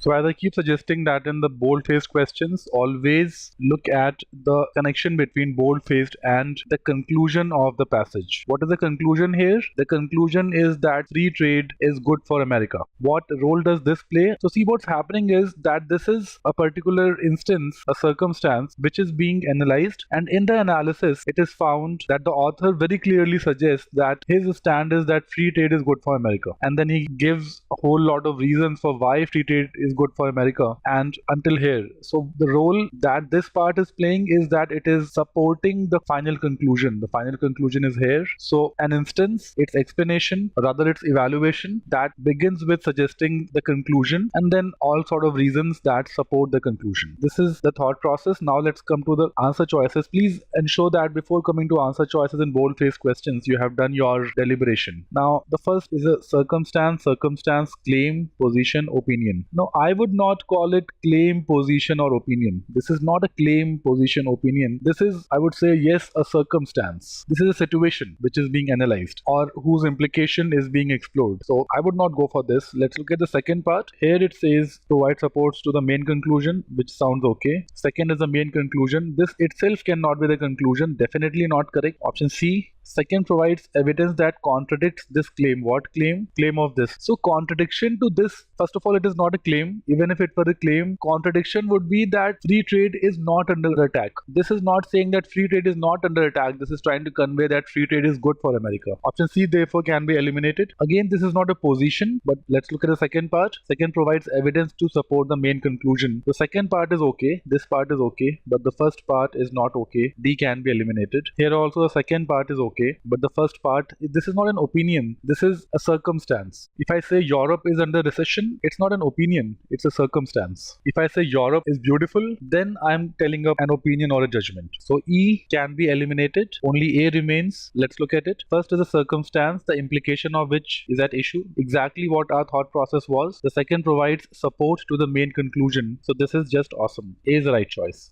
So as I keep suggesting that in the bold-faced questions, always look at the connection between bold-faced and the conclusion of the passage. What is the conclusion here? The conclusion is that free trade is good for America. What role does this play? So see, what's happening is that this is a particular instance, a circumstance which is being analyzed, and in the analysis it is found that the author very clearly suggests that his stand is that free trade is good for America, and then he gives a whole lot of reasons for why free trade is good for America and until here. So the role that this part is playing is that it is supporting the final conclusion. The final conclusion is here. So an instance, its explanation, rather its evaluation, that begins with suggesting the conclusion and then all sort of reasons that support the conclusion. This is the thought process. Now let's come to the answer choices. Please ensure that before coming to answer choices in bold-faced questions, you have done your deliberation. Now the first is a circumstance, claim, position, opinion. Now I would not call it claim, position or opinion. This is not a claim, position, opinion. This is, I would say, yes, a circumstance. This is a situation which is being analyzed or whose implication is being explored. So I would not go for this. Let's look at the second part. Here it says provide supports to the main conclusion, which sounds okay. Second is the main conclusion. This itself cannot be the conclusion. Definitely not correct. Option C. Second, provides evidence that contradicts this claim. What claim? Claim of this. So contradiction to this, first of all, it is not a claim. Even if it were a claim, contradiction would be that free trade is not under attack. This is not saying that free trade is not under attack. This is trying to convey that free trade is good for America. Option C, therefore, can be eliminated. Again, this is not a position, but let's look at the second part. Second, provides evidence to support the main conclusion. The second part is okay. This part is okay, but the first part is not okay. D can be eliminated. Here also the second part is okay, but the first part, this is not an opinion, this is a circumstance. If I say Europe is under recession, it's not an opinion, it's a circumstance. If I say Europe is beautiful, then I'm telling up an opinion or a judgment. So E can be eliminated, only A remains. Let's look at it. First is a circumstance, the implication of which is at issue, exactly what our thought process was. The second provides support to the main conclusion. So this is just awesome. A is the right choice.